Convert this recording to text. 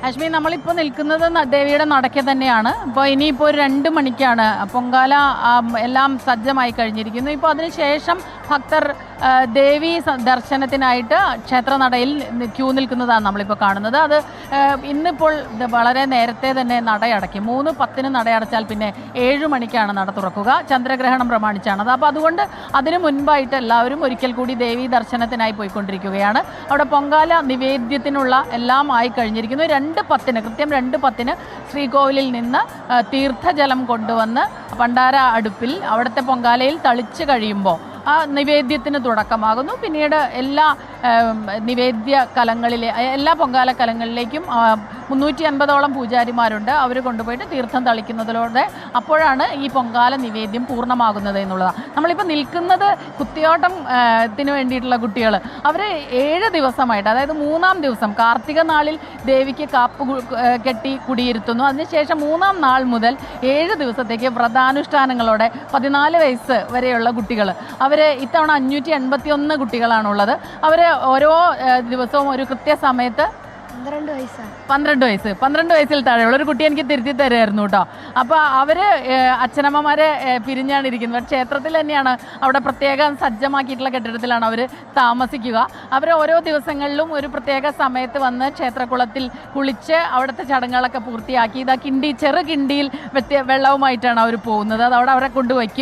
അശ്മി, നമ്മളിപ്പോൾ നിൽക്കുന്നത് ദേവിയുടെ നടയ്ക്ക് തന്നെയാണ്. ഇപ്പോൾ ഇനിയിപ്പോൾ ഒരു 2 മണിക്കാണ് പൊങ്കാല എല്ലാം സജ്ജമായി കഴിഞ്ഞിരിക്കുന്നു. ഇപ്പോൾ അതിനുശേഷം ഭക്തർ ദേവി ദർശനത്തിനായിട്ട് ക്ഷേത്രനടയിൽ ക്യൂ നിൽക്കുന്നതാണ് നമ്മളിപ്പോൾ കാണുന്നത്. അത് ഇന്നിപ്പോൾ വളരെ നേരത്തെ തന്നെ നടയടയ്ക്കും. 3:10 നടയടച്ചാൽ പിന്നെ 7 മണിക്കാണ് നട തുറക്കുക. ചന്ദ്രഗ്രഹണം പ്രമാണിച്ചാണത്. അപ്പോൾ അതുകൊണ്ട് അതിന് മുൻപായിട്ട് എല്ലാവരും ഒരിക്കൽ കൂടി ദേവി ദർശനത്തിനായി പോയിക്കൊണ്ടിരിക്കുകയാണ്. അവിടെ പൊങ്കാല നിവേദ്യത്തിനുള്ള എല്ലാം ആയി കഴിഞ്ഞിരിക്കുന്നു. 2:10 കൃത്യം 2:10 ശ്രീകോവിലിൽ നിന്ന് തീർത്ഥജലം കൊണ്ടുവന്ന് പണ്ടാര അടുപ്പിൽ അവിടുത്തെ പൊങ്കാലയിൽ തളിച്ച് കഴിയുമ്പോൾ ആ നിവേദ്യത്തിന് തുടക്കമാകുന്നു. പിന്നീട് എല്ലാ നിവേദ്യ കലങ്ങളിലെ എല്ലാ പൊങ്കാല കലങ്ങളിലേക്കും 350ഓളം പൂജാരിമാരുണ്ട്. അവർ കൊണ്ടുപോയിട്ട് തീർത്ഥം തളിക്കുന്നതിലൂടെ അപ്പോഴാണ് ഈ പൊങ്കാല നിവേദ്യം പൂർണ്ണമാകുന്നത് എന്നുള്ളതാണ്. നമ്മളിപ്പോൾ നിൽക്കുന്നത് കുത്തിയോട്ടത്തിന് വേണ്ടിയിട്ടുള്ള കുട്ടികൾ അവർ 7 ദിവസമായിട്ട്, അതായത് 3-ാം ദിവസം കാർത്തിക നാളിൽ ദേവിക്ക് കാപ്പ് കെട്ടി കുടിയിരുത്തുന്നു. അതിനുശേഷം 3-ാം നാൾ മുതൽ 7 ദിവസത്തേക്ക് വ്രതാനുഷ്ഠാനങ്ങളോടെ 14 വയസ്സ് വരെയുള്ള കുട്ടികൾ അവർ ഇത്തവണ 581 കുട്ടികളാണുള്ളത്. അവർ ഓരോ ദിവസവും ഒരു കൃത്യസമയത്ത് 12 വയസ്സിൽ താഴെയുള്ള ഒരു കുട്ടി എനിക്ക് തിരുത്തി തരുമായിരുന്നു കേട്ടോ. അപ്പോൾ അവർ അച്ഛനമ്മമാരെ പിരിഞ്ഞാണ് ഇരിക്കുന്നത്. ക്ഷേത്രത്തിൽ തന്നെയാണ്, അവിടെ പ്രത്യേകം സജ്ജമാക്കിയിട്ടുള്ള കെട്ടിടത്തിലാണ് അവർ താമസിക്കുക. അവർ ഓരോ ദിവസങ്ങളിലും ഒരു പ്രത്യേക സമയത്ത് വന്ന് ക്ഷേത്രകുളത്തിൽ കുളിച്ച് അവിടുത്തെ ചടങ്ങുകളൊക്കെ പൂർത്തിയാക്കി ചെറു കിണ്ടിയിൽ വെള്ളവുമായിട്ടാണ് അവർ പോകുന്നത്. അത് അവിടെ അവരെ കൊണ്ടുവയ്ക്കും.